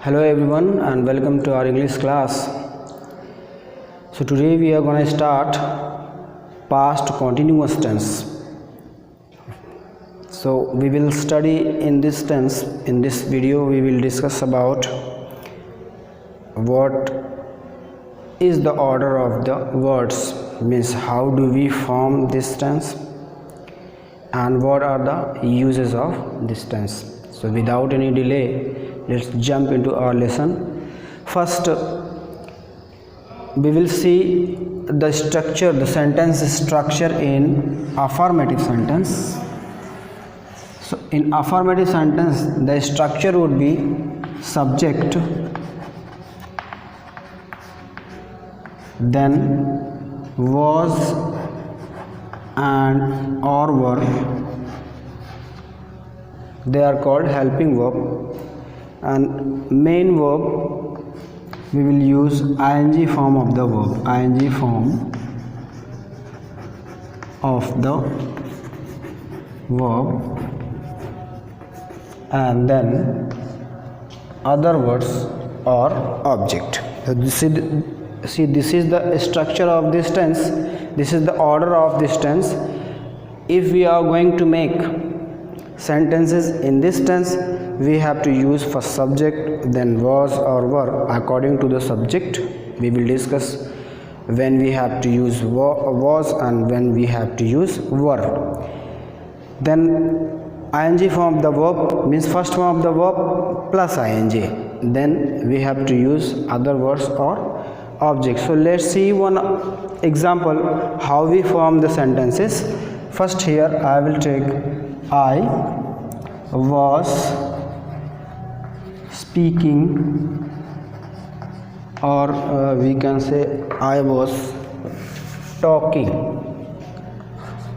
Hello everyone and welcome to our English class. So today we are going to start past continuous tense. So we will study in this tense. In this video we will discuss about what is the order of the words, means how do we form this tense and what are the uses of this tense. So without any delay, let's jump into our lesson. First, we will see the structure, the sentence structure in affirmative sentence. So in affirmative sentence, the structure would be subject, then was and or were. They are called helping verb. And main verb, we will use ing form of the verb, ing form of the verb, and then other words or object. So this is the structure of this tense. This is the order of this tense. If we are going to make sentences in this tense, we have to use first subject, then was or were according to the subject. We will discuss when we have to use was and when we have to use were. Then ing form of the verb means first form of the verb plus ing. Then we have to use other words or objects. So let's see one example how we form the sentences. First, here I will take I was speaking, or we can say I was talking.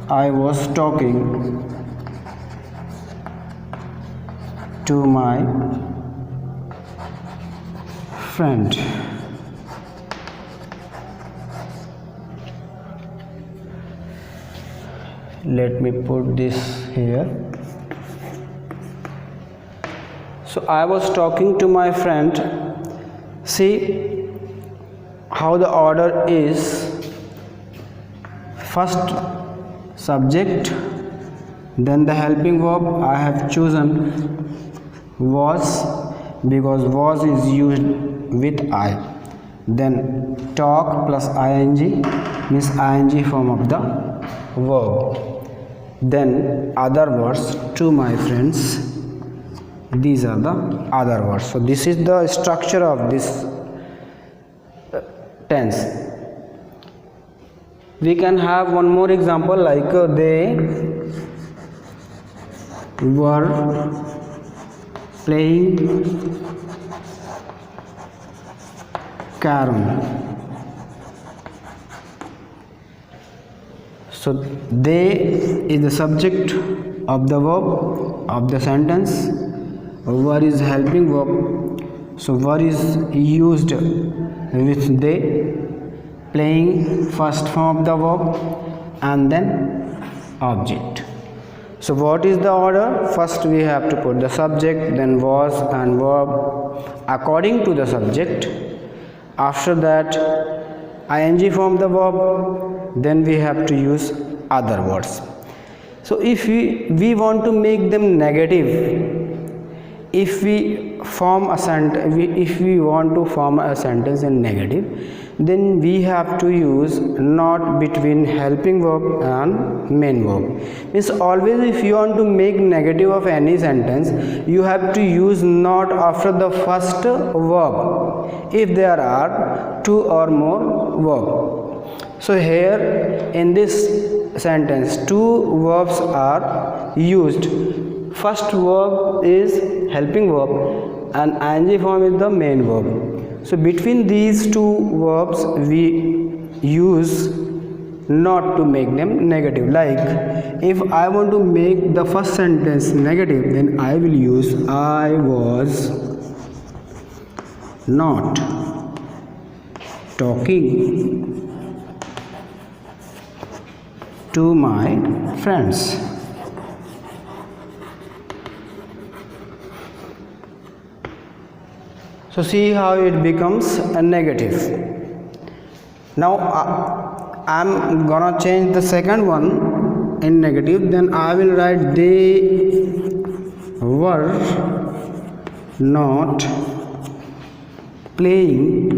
I was talking to my friend. Let me put this here. So I was talking to my friend. See how the order is: first subject, then the helping verb. I have chosen was because was is used with I. Then talk plus ing means ing form of the verb. Then other words, to my friends. These are the other words. So this is the structure of this tense. We can have one more example, like they were playing carom. So they is the subject of the verb of the sentence. Were is helping verb. So were is used with they. Playing first form of the verb and then object. So what is the order? First we have to put the subject, then was and verb according to the subject. After that ing form the verb, then we have to use other words. So if we want to make them negative, if we want to form a sentence in negative, then we have to use not between helping verb and main verb. Means always if you want to make negative of any sentence, you have to use not after the first verb if there are two or more verbs. So here in this sentence two verbs are used. First verb is helping verb and ing form is the main verb. So between these two verbs we use not to make them negative. Like if I want to make the first sentence negative, then I will use I was not talking to my friends. So see how it becomes a negative. Now I'm gonna change the second one in negative. Then I will write they were not playing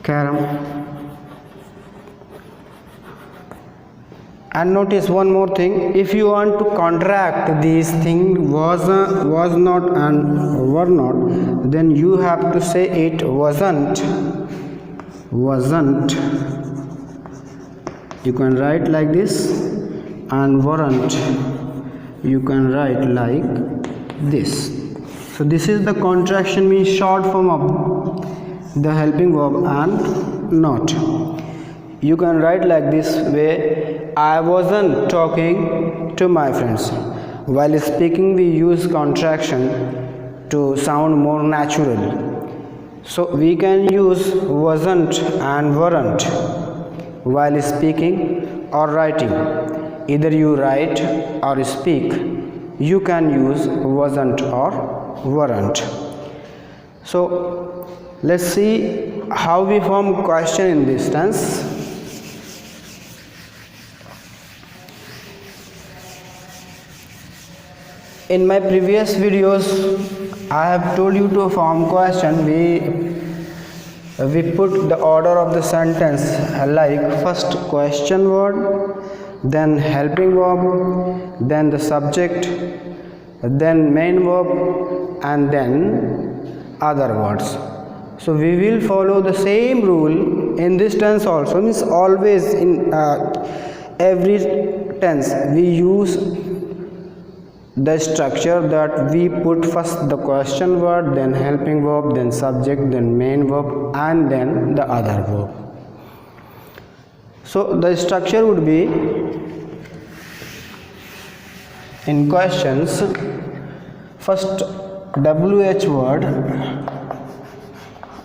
carom. And notice one more thing, if you want to contract these things was not and were not, then you have to say it wasn't. You can write like this, and weren't you can write like this. So this is the contraction, means short form of the helping verb and not. You can write like this way, I wasn't talking to my friends. While speaking we use contraction to sound more natural. So we can use wasn't and weren't while speaking or writing. Either you write or speak, you can use wasn't or weren't. So let's see how we form question in this tense. In my previous videos I have told you to form question. We put the order of the sentence like first question word, then helping verb, then the subject, then main verb, and then other words. So we will follow the same rule in this tense also, means always in every tense we use the structure that we put first the question word, then helping verb, then subject, then main verb, and then the other verb. So the structure would be, in questions, first WH word,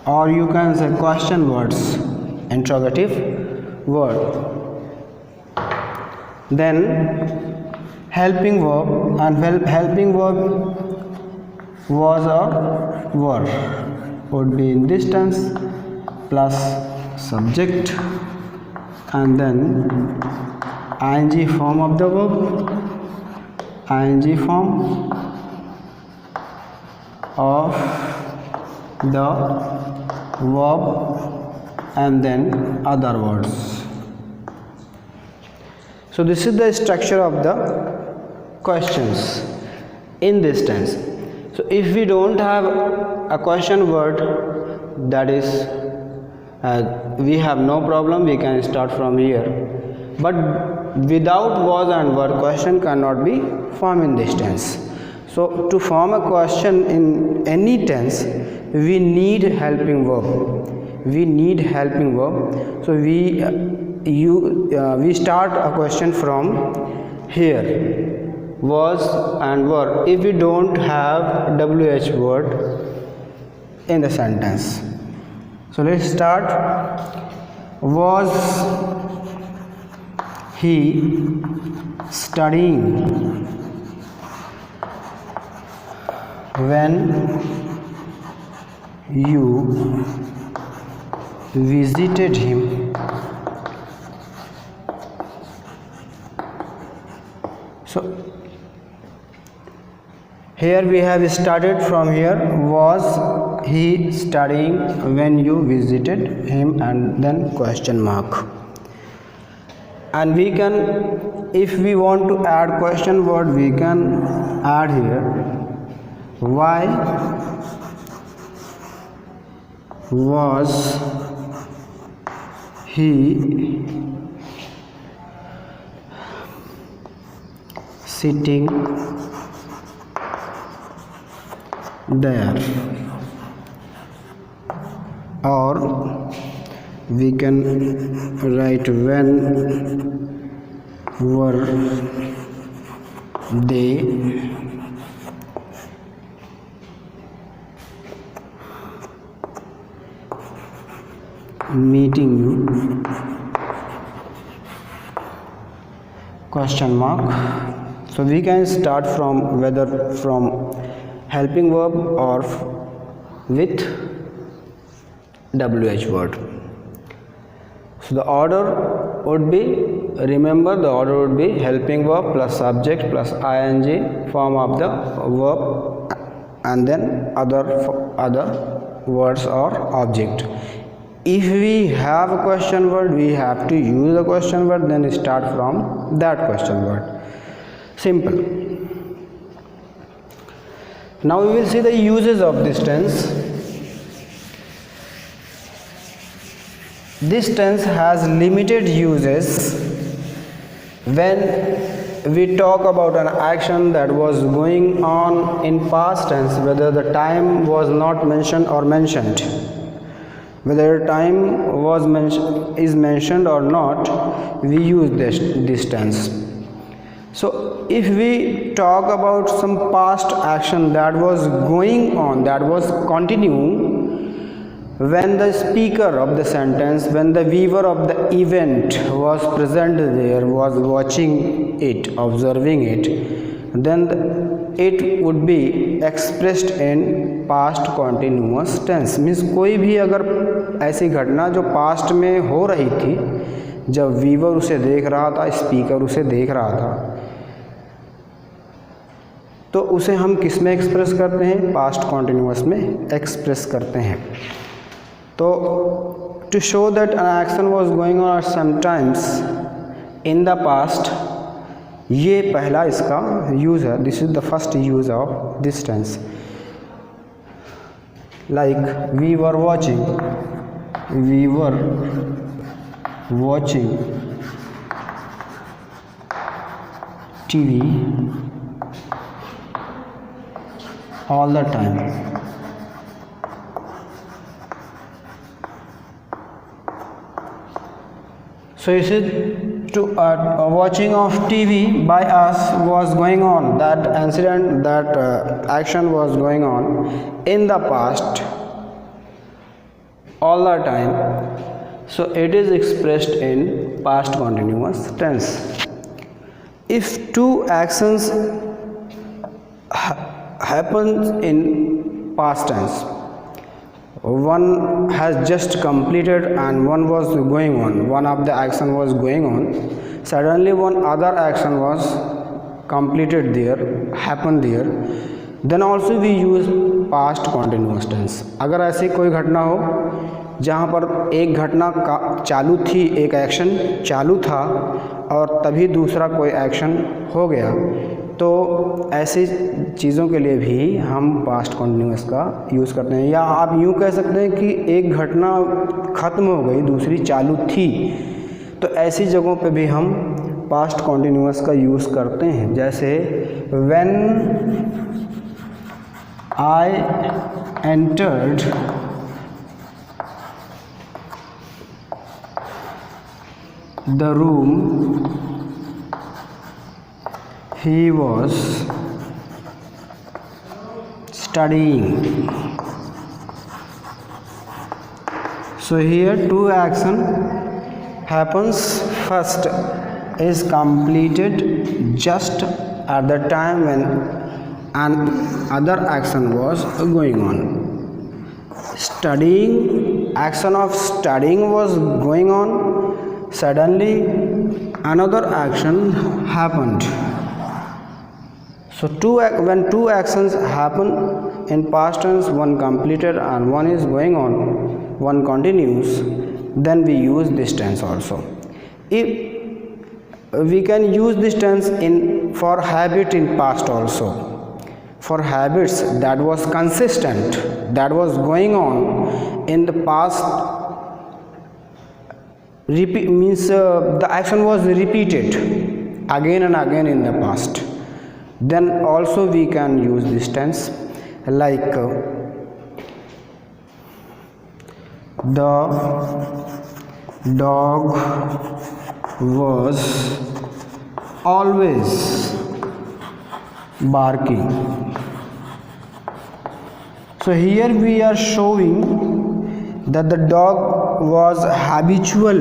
or you can say question words, interrogative word, then helping verb, and helping verb was or were would be in this tense plus subject and then ing form of the verb, ing form of the verb, and then other words. So this is the structure of the questions in this tense. So if we don't have a question word, that is we have no problem, we can start from here. But without was and were, question cannot be formed in this tense. So to form a question in any tense, we need helping verb. So we start a question from here, was and were, if we don't have WH word in the sentence. So let's start. Was he studying when you visited him? So here we have started from here, was he studying when you visited him, and then question mark. And we can, if we want to add question word, we can add here, why was he sitting there? Or we can write, when were they meeting you? Question mark. So we can start from whether from helping verb or with WH word. So the order would be, remember the order would be helping verb plus subject plus ing form of the verb and then other words or object. If we have a question word, we have to use a question word, then start from that question word. Simple. Now we will see the uses of this tense. This tense has limited uses when we talk about an action that was going on in past tense, whether the time was not mentioned or mentioned. Whether time was is mentioned or not, we use this tense. So if we talk about some past action that was going on, that was continuing, when the speaker of the sentence, when the viewer of the event was present there, was watching it, observing it, then it would be expressed in past continuous tense. Means कोई भी अगर ऐसी घटना जो past में हो रही थी, जब व्यूअर उसे देख रहा था, स्पीकर उसे देख रहा था, तो उसे हम किस में एक्सप्रेस करते हैं? पास्ट कॉन्टिन्यूअस में एक्सप्रेस करते हैं. तो to show that an action was going on sometimes in the past, ये पहला इसका यूज है. This is the first use of this tense. Like we were watching TV all the time. So you see, to watching of TV by us was going on. That incident, that action was going on in the past all the time. So it is expressed in past continuous tense. If two actions happens in past tense, one has just completed and one was going on, one of the action was going on, suddenly one other action was completed there, happened there, then also we use past continuous tense. अगर ऐसी कोई घटना हो जहाँ पर एक घटना का चालू थी, एक एक्शन चालू था और तभी दूसरा कोई एक्शन हो गया, तो ऐसी चीज़ों के लिए भी हम पास्ट कॉन्टिन्यूअस का यूज़ करते हैं. या आप यूँ कह सकते हैं कि एक घटना ख़त्म हो गई, दूसरी चालू थी, तो ऐसी जगहों पे भी हम पास्ट कॉन्टिन्यूअस का यूज़ करते हैं. जैसे when I entered the room, he was studying. So here two action happens. First is completed just at the time when another action was going on. Studying, action of studying was going on, suddenly another action happened. So when two actions happen in past tense, one completed and one is going on, one continues, then we use this tense also. If we can use this tense for habit in past also, for habits that was consistent, that was going on in the past, means the action was repeated again and again in the past, then also we can use this tense. Like the dog was always barking. So here we are showing that the dog was habitual.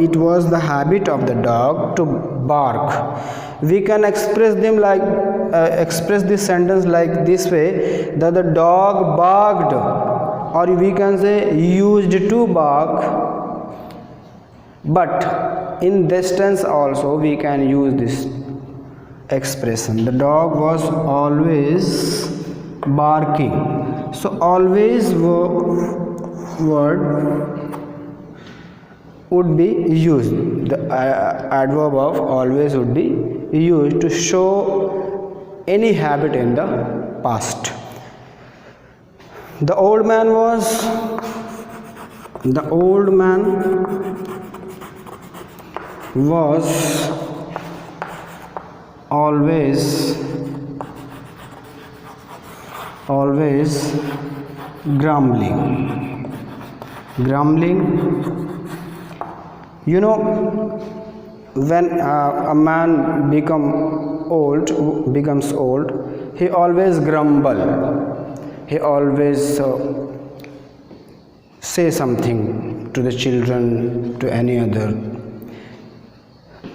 It was the habit of the dog to bark. we can express them like express this sentence like this way, that the dog barked, or we can say used to bark. But in this tense also we can use this expression, the dog was always barking. So always word would be used, the adverb of always would be used to show any habit in the past. The old man was always grumbling. You know, when a man becomes old, he always grumble. He always say something to the children, to any other.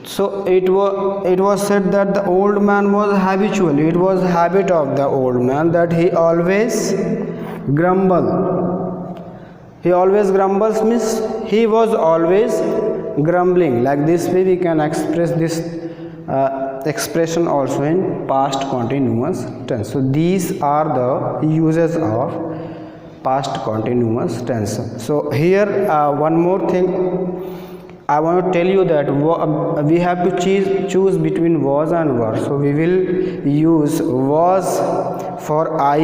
So it was said that the old man was habitual. It was habit of the old man that he always grumble. He always grumbles means he was always grumbling. Like this way we can express this expression also in past continuous tense. So these are the uses of past continuous tense. So here one more thing I want to tell you, that we have to choose between was and were. So we will use was for I,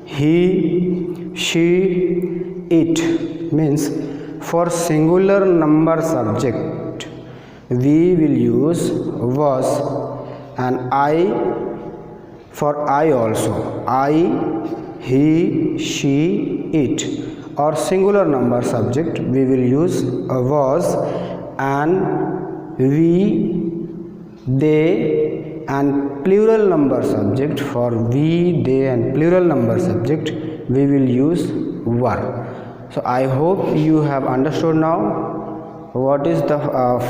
he, she, it. Means for singular number subject we will use was, and I for I also, I, he, she, it. Or singular number subject we will use was, and we, they, and plural number subject for we, they, and plural number subject we will use were. So I hope you have understood now what is the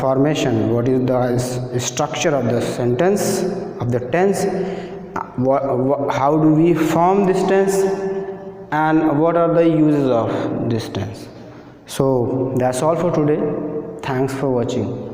formation, what is the structure of the sentence, of the tense, how do we form this tense, and what are the uses of this tense. So that's all for today. Thanks for watching.